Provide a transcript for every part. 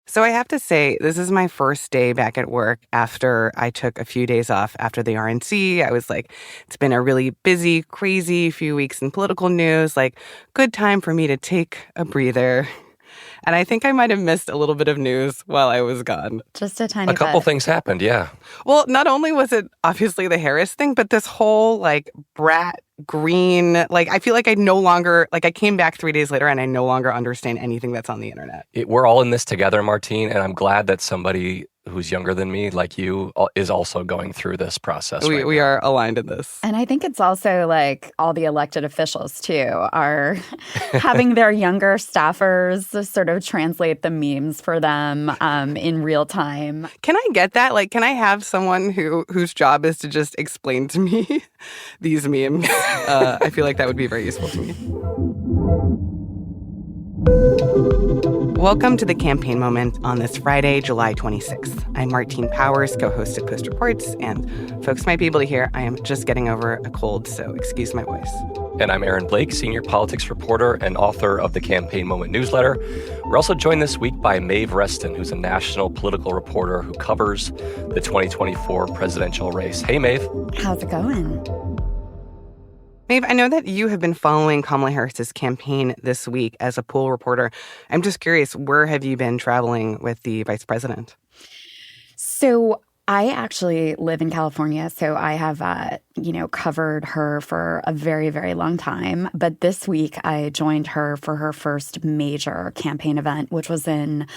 So I have to say, this is my first day back at work after I took a few days off after the RNC. I was like, it's been a really busy, crazy few weeks in political news, like good time for me to take a breather. And I think I might have missed a little bit of news while I was gone. Just a tiny A bit. couple things happened, yeah. Well, not only was it obviously the Harris thing, but this whole like brat green, like I feel like I came back 3 days later and I no longer understand anything that's on the internet. We're all in this together, Martine, and I'm glad that somebody who's younger than me, like you, is also going through this process right We now. are aligned in this. And I think it's also like all the elected officials, too, are having their younger staffers sort of translate the memes for them in real time. Can I get that? Like, can I have someone whose job is to just explain to me these memes? I feel like that would be very useful to me. Welcome to the Campaign Moment on this Friday, July 26th. I'm Martine Powers, co-host of Post Reports, and folks might be able to hear I am just getting over a cold, so excuse my voice. And I'm Aaron Blake, senior politics reporter and author of the Campaign Moment newsletter. We're also joined this week by Maeve Reston, who's a national political reporter who covers the 2024 presidential race. Hey, Maeve. How's it going? Maeve, I know that you have been following Kamala Harris's campaign this week as a pool reporter. I'm just curious, where have you been traveling with the vice president? So I actually live in California, so I have, covered her for a very, very long time. But this week, I joined her for her first major campaign event, which was in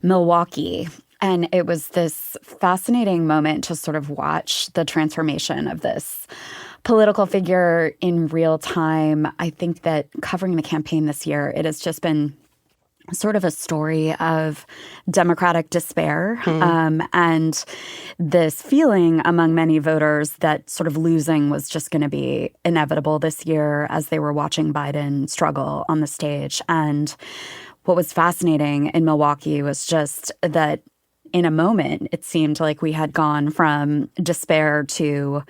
Milwaukee. And it was this fascinating moment to sort of watch the transformation of this political figure in real time. I think that covering the campaign this year, it has just been sort of a story of Democratic despair and this feeling among many voters that sort of losing was just going to be inevitable this year as they were watching Biden struggle on the stage. And what was fascinating in Milwaukee was just that in a moment, it seemed like we had gone from despair to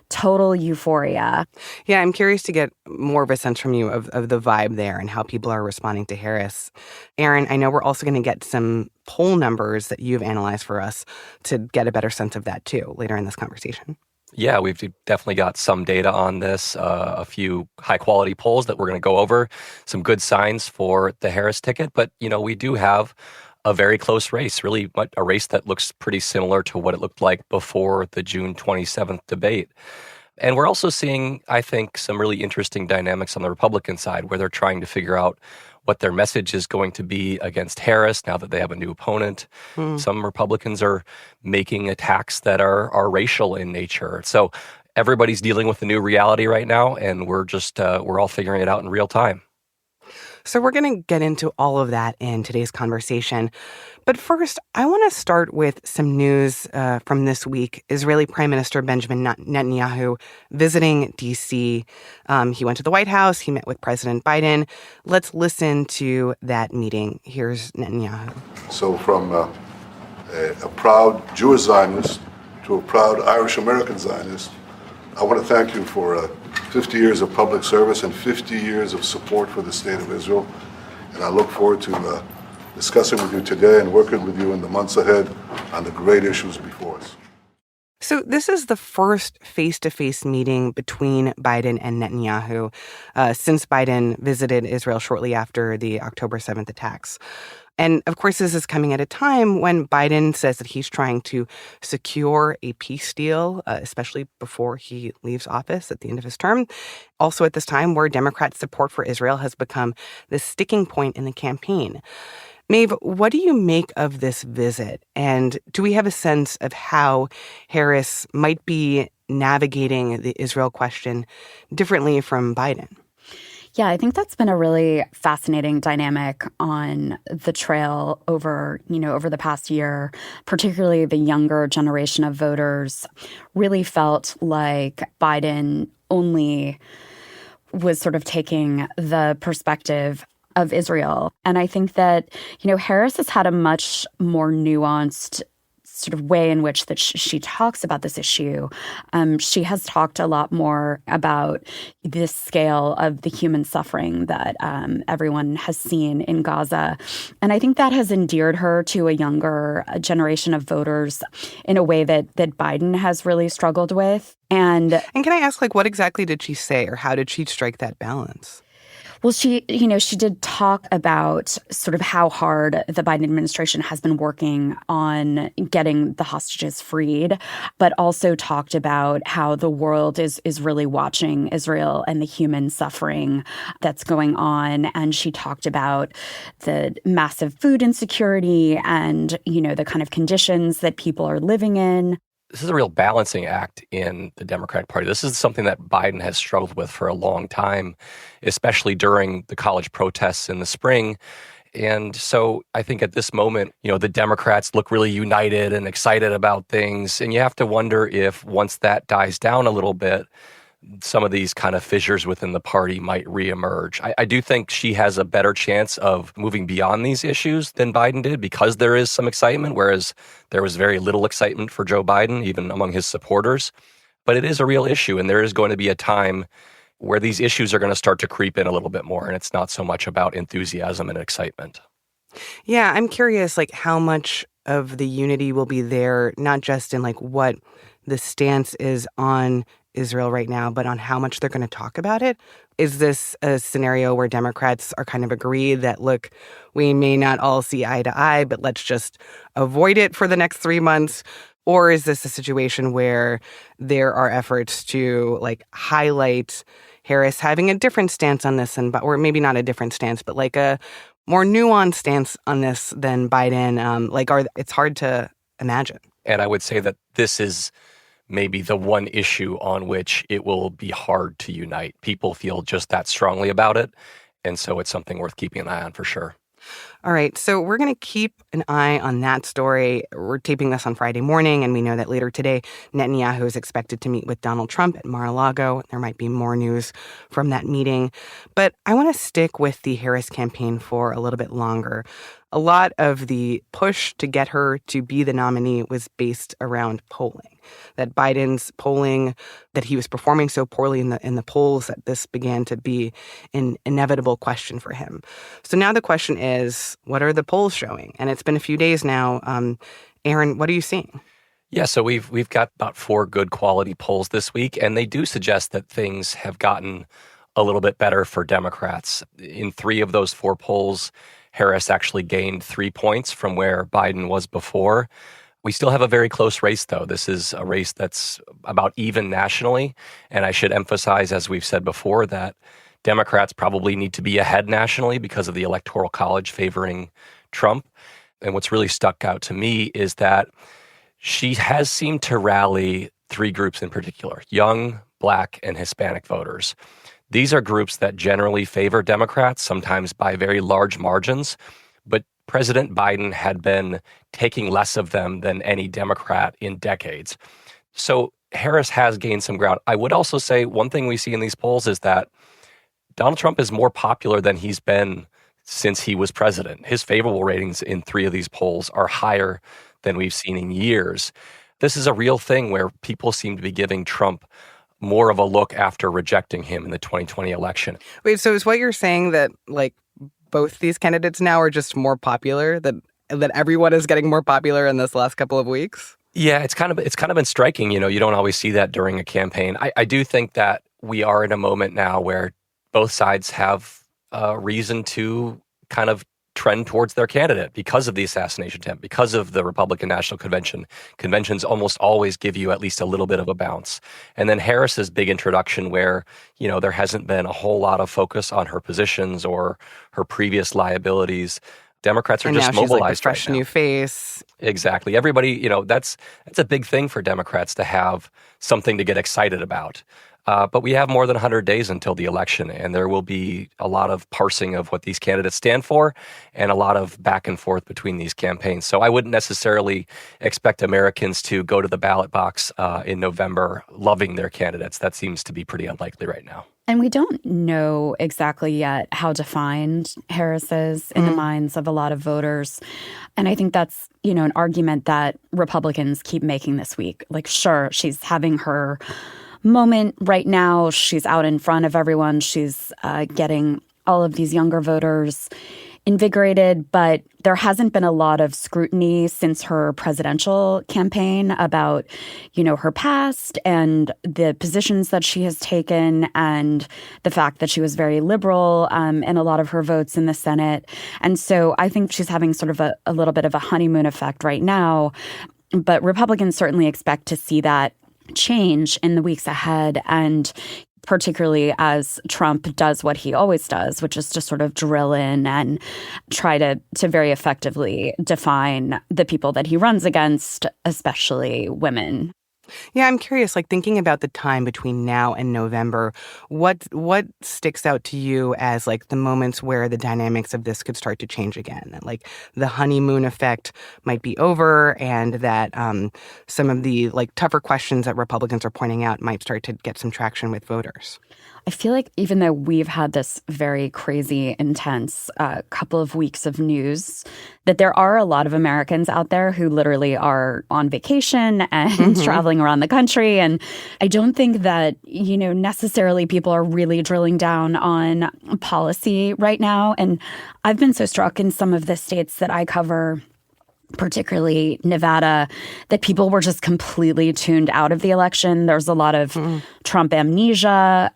total euphoria. Yeah, I'm curious to get more of a sense from you of the vibe there and how people are responding to Harris. Aaron, I know we're also going to get some poll numbers that you've analyzed for us to get a better sense of that too later in this conversation. Yeah, we've definitely got some data on this, a few high-quality polls that we're going to go over, some good signs for the Harris ticket. But, we do have a very close race, really a race that looks pretty similar to what it looked like before the June 27th debate. And we're also seeing, I think, some really interesting dynamics on the Republican side where they're trying to figure out what their message is going to be against Harris now that they have a new opponent. Some Republicans are making attacks that are racial in nature. So everybody's dealing with the new reality right now, and we're all figuring it out in real time. So we're going to get into all of that in today's conversation. But first, I want to start with some news from this week. Israeli Prime Minister Benjamin Netanyahu visiting D.C. He went to the White House. He met with President Biden. Let's listen to that meeting. Here's Netanyahu. So from a proud Jewish Zionist to a proud Irish-American Zionist, I want to thank you for 50 years of public service and 50 years of support for the State of Israel. And I look forward to discussing with you today and working with you in the months ahead on the great issues before us. So this is the first face-to-face meeting between Biden and Netanyahu since Biden visited Israel shortly after the October 7th attacks. And of course, this is coming at a time when Biden says that he's trying to secure a peace deal, especially before he leaves office at the end of his term. Also at this time where Democrat support for Israel has become the sticking point in the campaign. Maeve, what do you make of this visit? And do we have a sense of how Harris might be navigating the Israel question differently from Biden? Yeah, I think that's been a really fascinating dynamic on the trail over the past year. Particularly the younger generation of voters really felt like Biden only was sort of taking the perspective of Israel. And I think that, Harris has had a much more nuanced sort of way in which that she talks about this issue, she has talked a lot more about this scale of the human suffering that everyone has seen in Gaza. And I think that has endeared her to a younger generation of voters in a way that Biden has really struggled with. And can I ask, like, what exactly did she say, or how did she strike that balance? well, she did talk about sort of how hard the Biden administration has been working on getting the hostages freed, but also talked about how the world is really watching Israel and the human suffering that's going on. And she talked about the massive food insecurity and, the kind of conditions that people are living in. This is a real balancing act in the Democratic Party. This is something that Biden has struggled with for a long time, especially during the college protests in the spring. And so I think at this moment, the Democrats look really united and excited about things. And you have to wonder if once that dies down a little bit, some of these kind of fissures within the party might reemerge. I do think she has a better chance of moving beyond these issues than Biden did because there is some excitement, whereas there was very little excitement for Joe Biden, even among his supporters. But it is a real issue, and there is going to be a time where these issues are going to start to creep in a little bit more, and it's not so much about enthusiasm and excitement. Yeah, I'm curious, like, how much of the unity will be there, not just in, like, what the stance is on Israel right now, but on how much they're going to talk about it. Is this a scenario where Democrats are kind of agreed that, look, we may not all see eye to eye, but let's just avoid it for the next 3 months? Or is this a situation where there are efforts to, like, highlight Harris having a different stance on this, or maybe not a different stance, but like a more nuanced stance on this than Biden? It's hard to imagine. And I would say that this is maybe the one issue on which it will be hard to unite. People feel just that strongly about it. And so it's something worth keeping an eye on for sure. All right, so we're going to keep an eye on that story. We're taping this on Friday morning, and we know that later today, Netanyahu is expected to meet with Donald Trump at Mar-a-Lago. There might be more news from that meeting. But I want to stick with the Harris campaign for a little bit longer. A lot of the push to get her to be the nominee was based around polling. That Biden's polling, that he was performing so poorly in the polls, that this began to be an inevitable question for him. So now the question is, what are the polls showing? And it's been a few days now. Aaron, what are you seeing? Yeah, so we've got about 4 good quality polls this week, and they do suggest that things have gotten a little bit better for Democrats. In 3 of those 4 polls, Harris actually gained 3 points from where Biden was before. We still have a very close race, though. This is a race that's about even nationally. And I should emphasize, as we've said before, that Democrats probably need to be ahead nationally because of the Electoral College favoring Trump. And what's really stuck out to me is that she has seemed to rally 3 groups in particular: young, Black, and Hispanic voters. These are groups that generally favor Democrats, sometimes by very large margins, but President Biden had been taking less of them than any Democrat in decades. So Harris has gained some ground. I would also say one thing we see in these polls is that Donald Trump is more popular than he's been since he was president. His favorable ratings in 3 of these polls are higher than we've seen in years. This is a real thing where people seem to be giving Trump more of a look after rejecting him in the 2020 election. Wait, so is what you're saying that, like, both these candidates now are just more popular, that everyone is getting more popular in this last couple of weeks? Yeah, it's kind of been striking. You don't always see that during a campaign. I do think that we are in a moment now where both sides have reason to kind of trend towards their candidate because of the assassination attempt, because of the Republican National Convention. Conventions almost always give you at least a little bit of a bounce. And then Harris's big introduction where, there hasn't been a whole lot of focus on her positions or her previous liabilities. Democrats are and just now she's mobilized like a fresh right now. new face. Exactly. Everybody, that's a big thing for Democrats to have something to get excited about. But we have more than 100 days until the election, and there will be a lot of parsing of what these candidates stand for and a lot of back and forth between these campaigns. So I wouldn't necessarily expect Americans to go to the ballot box in November loving their candidates. That seems to be pretty unlikely right now. And we don't know exactly yet how defined Harris is in the minds of a lot of voters. And I think that's, an argument that Republicans keep making this week. Like, sure, she's having her moment right now. She's out in front of everyone. She's getting all of these younger voters invigorated, but there hasn't been a lot of scrutiny since her presidential campaign about, her past and the positions that she has taken and the fact that she was very liberal in a lot of her votes in the Senate. And so I think she's having sort of a little bit of a honeymoon effect right now. But Republicans certainly expect to see that change in the weeks ahead, and particularly as Trump does what he always does, which is to sort of drill in and try to very effectively define the people that he runs against, especially women. Yeah, I'm curious, like thinking about the time between now and November, what sticks out to you as like the moments where the dynamics of this could start to change again? Like the honeymoon effect might be over, and that some of the like tougher questions that Republicans are pointing out might start to get some traction with voters. I feel like even though we've had this very crazy, intense couple of weeks of news, that there are a lot of Americans out there who literally are on vacation and traveling around the country. And I don't think that, necessarily people are really drilling down on policy right now. And I've been so struck in some of the states that I cover, particularly Nevada, that people were just completely tuned out of the election. There's a lot of Trump amnesia.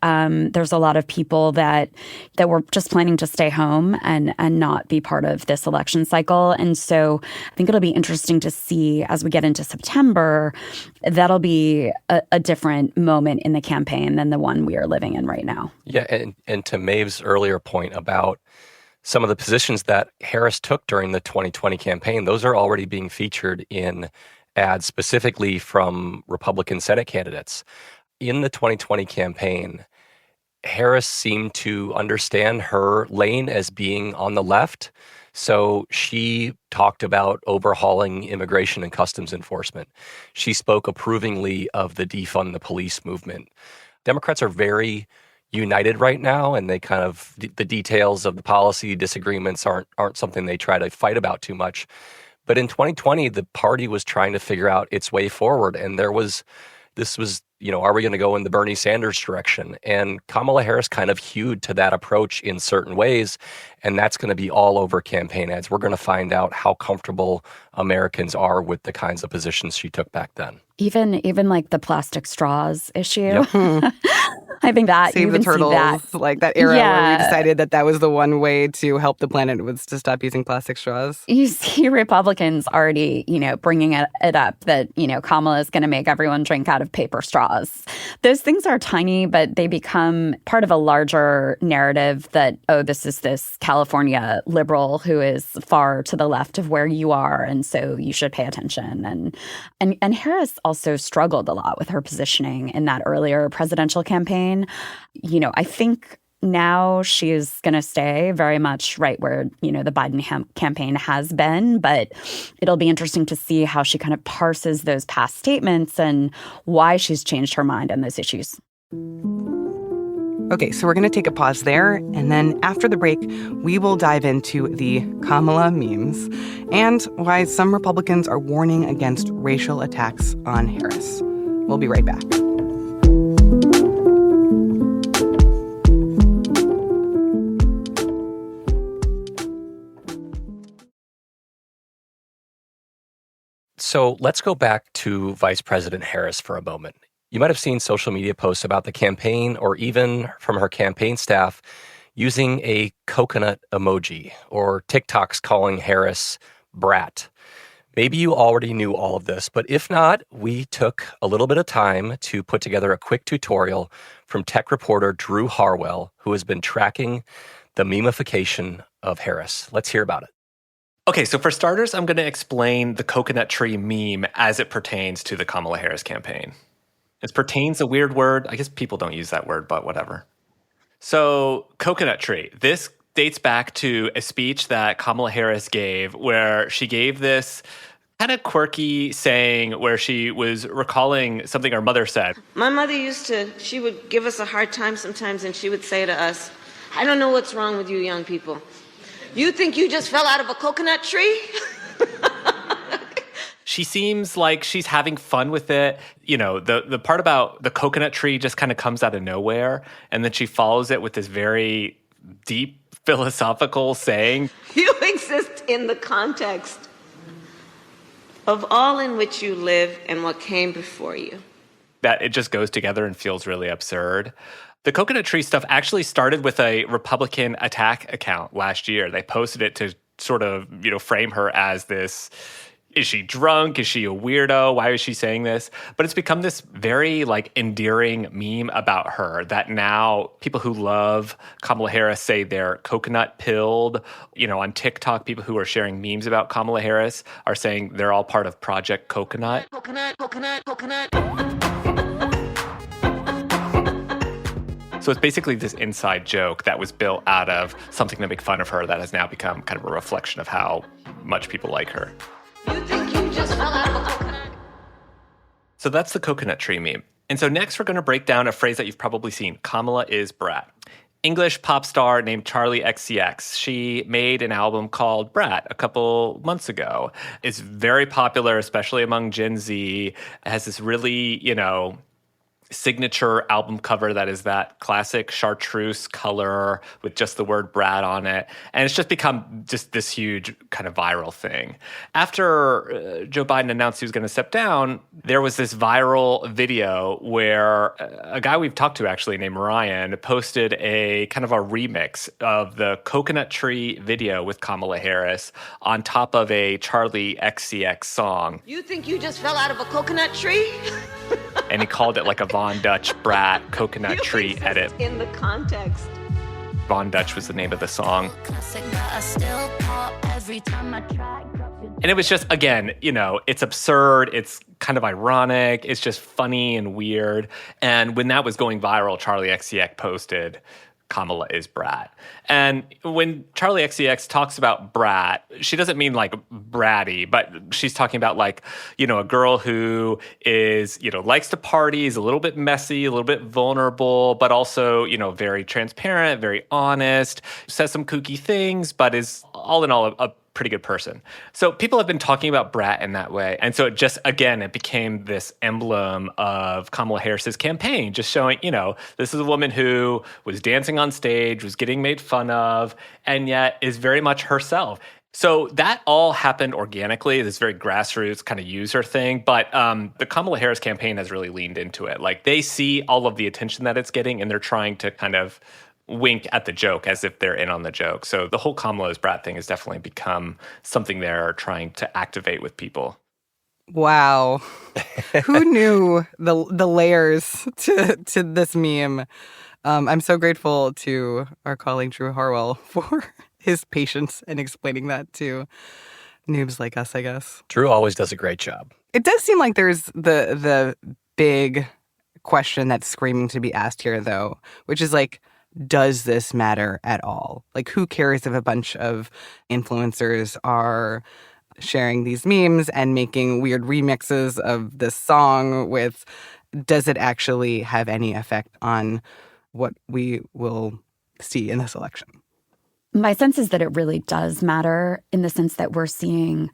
There's a lot of people that were just planning to stay home and not be part of this election cycle. And so I think it'll be interesting to see as we get into September, that'll be a different moment in the campaign than the one we are living in right now. Yeah, and to Maeve's earlier point about some of the positions that Harris took during the 2020 campaign, those are already being featured in ads specifically from Republican Senate candidates. In the 2020 campaign, Harris seemed to understand her lane as being on the left. So she talked about overhauling immigration and customs enforcement. She spoke approvingly of the defund the police movement. Democrats are very united right now, and they kind of the details of the policy disagreements aren't something they try to fight about too much. But in 2020, the party was trying to figure out its way forward, and are we going to go in the Bernie Sanders direction? And Kamala Harris kind of hewed to that approach in certain ways, and that's going to be all over campaign ads. We're going to find out how comfortable Americans are with the kinds of positions she took back then. Even like the plastic straws issue. Yep. I think that Save the turtles, like that era where we decided that was the one way to help the planet was to stop using plastic straws. You see Republicans already, bringing it up that, Kamala is going to make everyone drink out of paper straws. Those things are tiny, but they become part of a larger narrative that, this is this California liberal who is far to the left of where you are, and so you should pay attention. And Harris also struggled a lot with her positioning in that earlier presidential campaign. I think now she is going to stay very much right where, the Biden campaign has been. But it'll be interesting to see how she kind of parses those past statements and why she's changed her mind on those issues. Okay, so we're going to take a pause there. And then after the break, we will dive into the Kamala memes and why some Republicans are warning against racial attacks on Harris. We'll be right back. So let's go back to Vice President Harris for a moment. You might have seen social media posts about the campaign or even from her campaign staff using a coconut emoji or TikToks calling Harris brat. Maybe you already knew all of this, but if not, we took a little bit of time to put together a quick tutorial from tech reporter Drew Harwell, who has been tracking the memification of Harris. Let's hear about it. Okay, so for starters, I'm going to explain the coconut tree meme as it pertains to the Kamala Harris campaign. Is pertains a weird word? I guess people don't use that word, but whatever. So, coconut tree. This dates back to a speech that Kamala Harris gave where she gave this Had a quirky saying where she was recalling something her mother said. My mother she would give us a hard time sometimes, and she would say to us, I don't know what's wrong with you young people. You think you just fell out of a coconut tree? She seems like she's having fun with it. You know, the part about the coconut tree just kind of comes out of nowhere, and then she follows it with this very deep philosophical saying. You exist in the context of all in which you live and what came before you. That it just goes together and feels really absurd. The coconut tree stuff actually started with a Republican attack account last year. They posted it to sort of, frame her as this, is she drunk? Is she a weirdo? Why is she saying this? But it's become this very endearing meme about her that now people who love Kamala Harris say they're coconut pilled. On TikTok, people who are sharing memes about Kamala Harris are saying they're all part of Project Coconut. Coconut. So it's basically this inside joke that was built out of something to make fun of her that has now become kind of a reflection of how much people like her. You think you just fell out of a coconut? So that's the coconut tree meme. And so next we're going to break down a phrase that you've probably seen. Kamala is Brat. English pop star named Charlie XCX. She made an album called Brat a couple months ago. It's very popular, especially among Gen Z. It has this really, signature album cover that is that classic chartreuse color with just the word Brat on it. And it's just become just this huge kind of viral thing. After Joe Biden announced he was going to step down, there was this viral video where a guy we've talked to actually named Ryan posted a kind of a remix of the Coconut Tree video with Kamala Harris on top of a Charlie XCX song. You think you just fell out of a coconut tree? And he called it like a Von Dutch Brat Coconut Tree edit. In the context. Von Dutch was the name of the song. And it was just, again, it's absurd. It's kind of ironic. It's just funny and weird. And when that was going viral, Charlie XCX posted, Kamala is Brat. And when Charlie XCX talks about Brat, she doesn't mean bratty, but she's talking about a girl who is, likes to party, is a little bit messy, a little bit vulnerable, but also, very transparent, very honest, says some kooky things, but is all in all a pretty good person. So people have been talking about Brat in that way. And so it just, again, it became this emblem of Kamala Harris's campaign, just showing, this is a woman who was dancing on stage, was getting made fun of, and yet is very much herself. So that all happened organically, this very grassroots kind of user thing. But the Kamala Harris campaign has really leaned into it. They see all of the attention that it's getting, and they're trying to kind of wink at the joke as if they're in on the joke. So the whole Kamala is Brat thing has definitely become something they're trying to activate with people. Wow. Who knew the layers to this meme? I'm so grateful to our colleague Drew Harwell for his patience in explaining that to noobs like us, I guess. Drew always does a great job. It does seem like there's the big question that's screaming to be asked here, though, which is does this matter at all? Who cares if a bunch of influencers are sharing these memes and making weird remixes of this song with, does it actually have any effect on what we will see in this election? My sense is that it really does matter, in the sense that we're seeing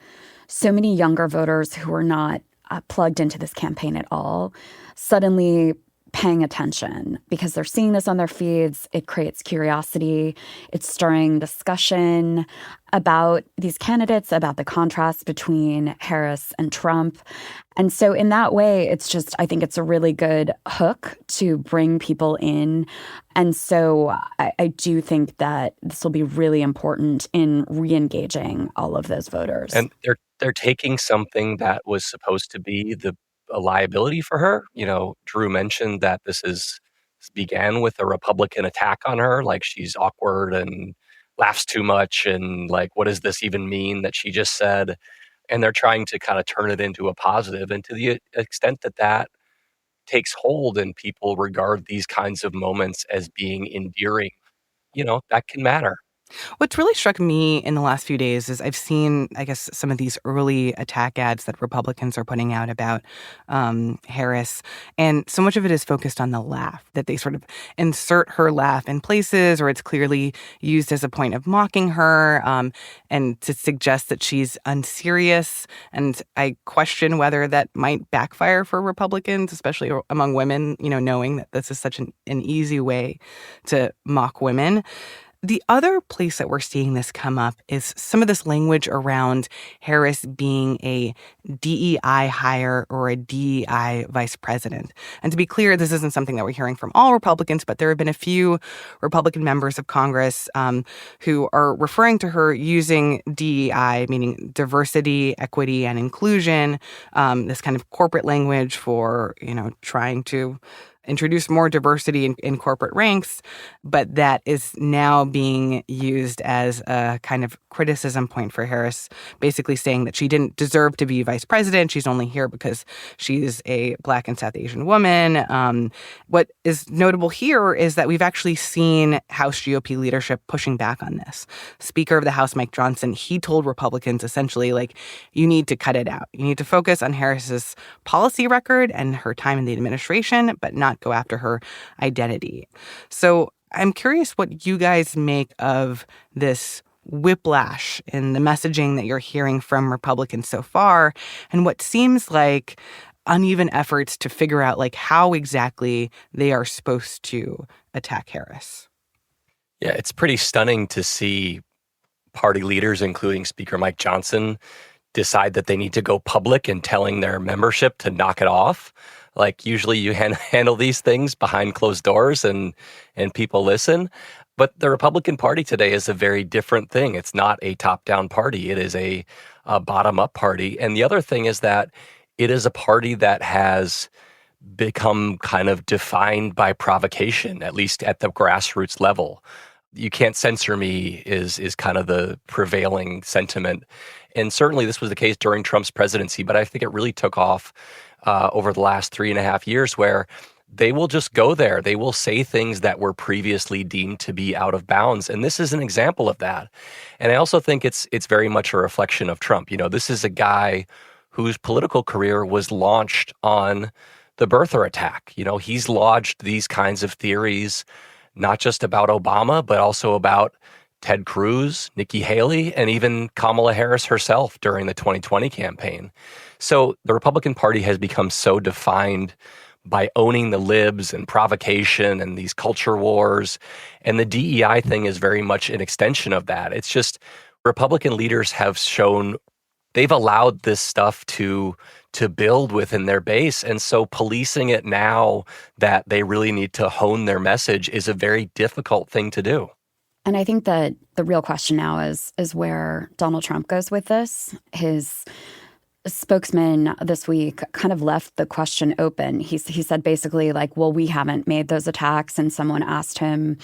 so many younger voters who are not plugged into this campaign at all suddenly paying attention because they're seeing this on their feeds. It creates curiosity. It's stirring discussion about these candidates, about the contrast between Harris and Trump. And so in that way, I think it's a really good hook to bring people in. And so I do think that this will be really important in re-engaging all of those voters. And they're taking something that was supposed to be a liability for her. Drew mentioned that this began with a Republican attack on her, she's awkward and laughs too much, and what does this even mean that she just said? And they're trying to kind of turn it into a positive. And to the extent that takes hold and people regard these kinds of moments as being endearing, that can matter. What's really struck me in the last few days is I've seen, I guess, some of these early attack ads that Republicans are putting out about Harris. And so much of it is focused on the laugh, that they sort of insert her laugh in places, or it's clearly used as a point of mocking her, and to suggest that she's unserious. And I question whether that might backfire for Republicans, especially among women, knowing that this is such an easy way to mock women. The other place that we're seeing this come up is some of this language around Harris being a DEI hire or a DEI vice president. And to be clear, this isn't something that we're hearing from all Republicans, but there have been a few Republican members of Congress who are referring to her using DEI, meaning diversity, equity, and inclusion, this kind of corporate language for, trying to introduce more diversity in corporate ranks, but that is now being used as a kind of criticism point for Harris, basically saying that she didn't deserve to be vice president. She's only here because she's a Black and South Asian woman. What is notable here is that we've actually seen House GOP leadership pushing back on this. Speaker of the House, Mike Johnson, he told Republicans essentially, you need to cut it out. You need to focus on Harris's policy record and her time in the administration, but not go after her identity. So I'm curious what you guys make of this whiplash in the messaging that you're hearing from Republicans so far, and what seems like uneven efforts to figure out how exactly they are supposed to attack Harris. Yeah, it's pretty stunning to see party leaders, including Speaker Mike Johnson, decide that they need to go public and telling their membership to knock it off. Usually you handle these things behind closed doors and people listen. But the Republican Party today is a very different thing. It's not a top-down party. It is a bottom-up party. And the other thing is that it is a party that has become kind of defined by provocation, at least at the grassroots level. You can't censor me is kind of the prevailing sentiment. And certainly this was the case during Trump's presidency, but I think it really took off over the last 3.5 years, where they will just go there. They will say things that were previously deemed to be out of bounds. And this is an example of that. And I also think it's very much a reflection of Trump. This is a guy whose political career was launched on the birther attack. He's lodged these kinds of theories, not just about Obama, but also about Ted Cruz, Nikki Haley, and even Kamala Harris herself during the 2020 campaign. So the Republican Party has become so defined by owning the libs and provocation and these culture wars. And the DEI thing is very much an extension of that. It's just Republican leaders have shown they've allowed this stuff to build within their base. And so policing it now that they really need to hone their message is a very difficult thing to do. And I think that the real question now is where Donald Trump goes with this. His spokesman this week kind of left the question open. He said basically well, we haven't made those attacks. And someone asked him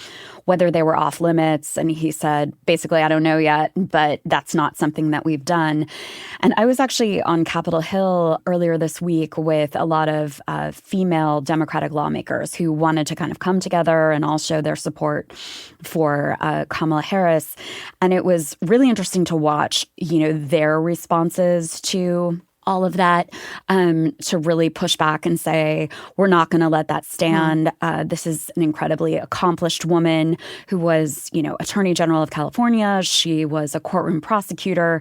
whether they were off limits. And he said, basically, I don't know yet, but that's not something that we've done. And I was actually on Capitol Hill earlier this week with a lot of female Democratic lawmakers who wanted to kind of come together and all show their support for Kamala Harris. And it was really interesting to watch, their responses to all of that, to really push back and say, we're not going to let that stand. This is an incredibly accomplished woman who was, Attorney General of California. She was a courtroom prosecutor.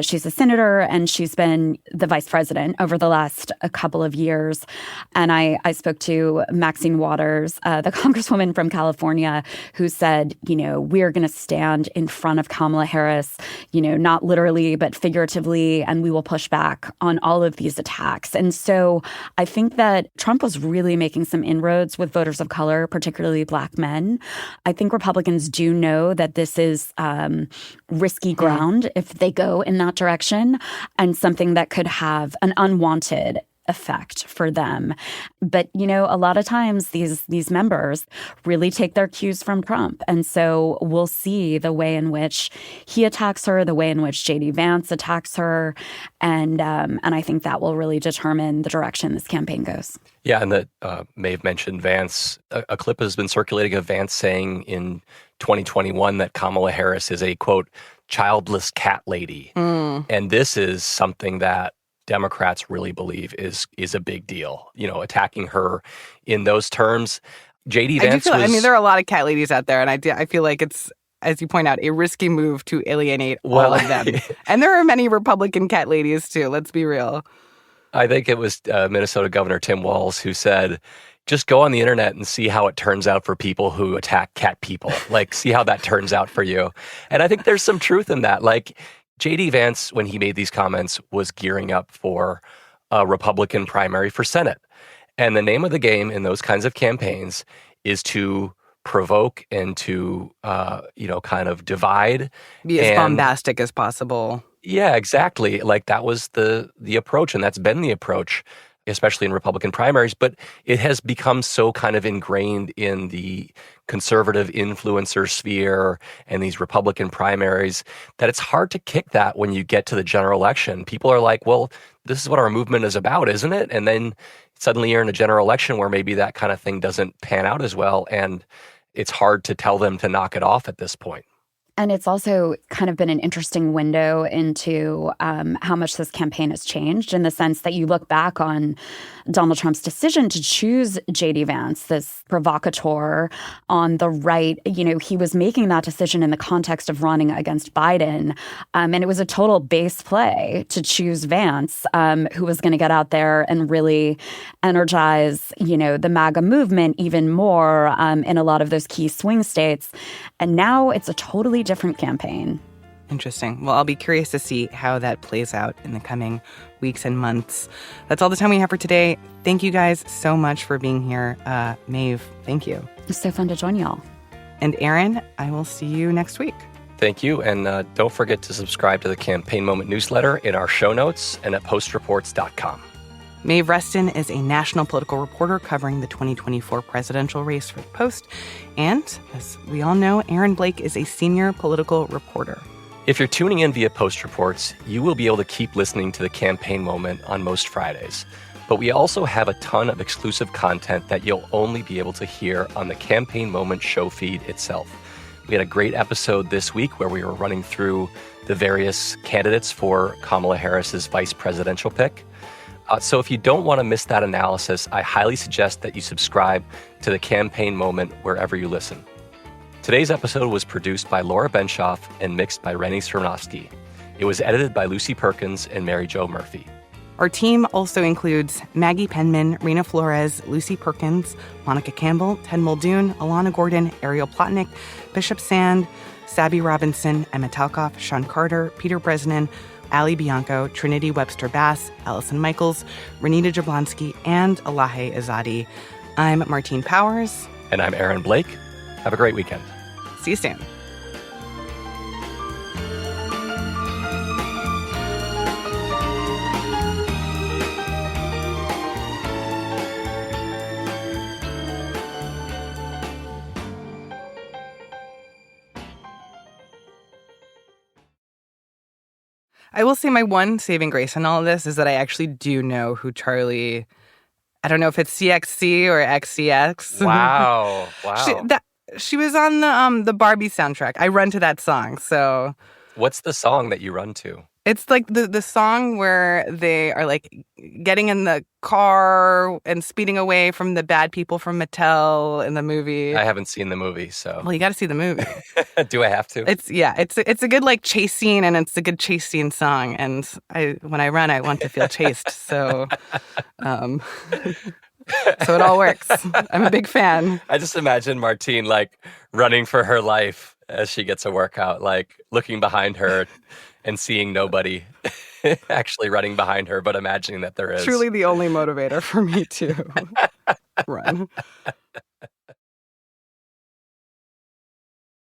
She's a senator, and she's been the vice president over the last couple of years. And I spoke to Maxine Waters, the congresswoman from California, who said, we're going to stand in front of Kamala Harris, not literally, but figuratively, and we will push back on all of these attacks. And so I think that Trump was really making some inroads with voters of color, particularly Black men. I think Republicans do know that this is risky ground if they go in that direction, and something that could have an unwanted effect for them. But, a lot of times these members really take their cues from Trump. And so we'll see the way in which he attacks her, the way in which J.D. Vance attacks her. And I think that will really determine the direction this campaign goes. Yeah, and that Maeve mentioned Vance. A clip has been circulating of Vance saying in 2021 that Kamala Harris is a, quote, childless cat lady. And this is something that Democrats really believe is a big deal. Attacking her in those terms. J.D. Vance there are a lot of cat ladies out there, and I feel like it's, as you point out, a risky move to alienate all of them. And there are many Republican cat ladies, too. Let's be real. I think it was Minnesota Governor Tim Walz who said, just go on the internet and see how it turns out for people who attack cat people. See how that turns out for you. And I think there's some truth in that. J.D. Vance, when he made these comments, was gearing up for a Republican primary for Senate. And the name of the game in those kinds of campaigns is to provoke and to, kind of divide. Be as bombastic as possible. Yeah, exactly. That was the approach, and that's been the approach, especially in Republican primaries. But it has become so kind of ingrained in the conservative influencer sphere and these Republican primaries that it's hard to kick that when you get to the general election. People are like, well, this is what our movement is about, isn't it? And then suddenly you're in a general election where maybe that kind of thing doesn't pan out as well. And it's hard to tell them to knock it off at this point. And it's also kind of been an interesting window into how much this campaign has changed, in the sense that you look back on Donald Trump's decision to choose J.D. Vance, this provocateur on the right. He was making that decision in the context of running against Biden. And it was a total base play to choose Vance, who was going to get out there and really energize, the MAGA movement even more in a lot of those key swing states. And now it's a totally different campaign. Interesting. Well, I'll be curious to see how that plays out in the coming weeks and months. That's all the time we have for today. Thank you guys so much for being here. Maeve, thank you. It's so fun to join y'all. And Aaron, I will see you next week. Thank you. And don't forget to subscribe to the Campaign Moment newsletter in our show notes and at postreports.com. Maeve Reston is a national political reporter covering the 2024 presidential race for the Post. And, as we all know, Aaron Blake is a senior political reporter. If you're tuning in via Post Reports, you will be able to keep listening to the Campaign Moment on most Fridays. But we also have a ton of exclusive content that you'll only be able to hear on the Campaign Moment show feed itself. We had a great episode this week where we were running through the various candidates for Kamala Harris's vice presidential pick. So if you don't want to miss that analysis, I highly suggest that you subscribe to the Campaign Moment wherever you listen. Today's episode was produced by Laura Benshoff and mixed by Rennie Srnovsky. It was edited by Lucy Perkins and Mary Jo Murphy. Our team also includes Maggie Penman, Rena Flores, Lucy Perkins, Monica Campbell, Ted Muldoon, Alana Gordon, Ariel Plotnick, Bishop Sand, Sabby Robinson, Emma Talkoff, Sean Carter, Peter Bresnan, Ali Bianco, Trinity Webster Bass, Allison Michaels, Renita Jablonski, and Alahe Azadi. I'm Martine Powers. And I'm Aaron Blake. Have a great weekend. See you soon. I will say my one saving grace in all of this is that I actually do know who Charlie, I don't know if it's CXC or XCX. Wow. She was on the Barbie soundtrack. I run to that song, so. What's the song that you run to? It's like the song where they are like getting in the car and speeding away from the bad people from Mattel in the movie. I haven't seen the movie, so. Well, you got to see the movie. Do I have to? It's a good like chase scene, and it's a good chase scene song. And when I run, I want to feel chased. So, so it all works. I'm a big fan. I just imagine Martine like running for her life as she gets a workout, like looking behind her and seeing nobody actually running behind her, but imagining that there is. Truly the only motivator for me to run.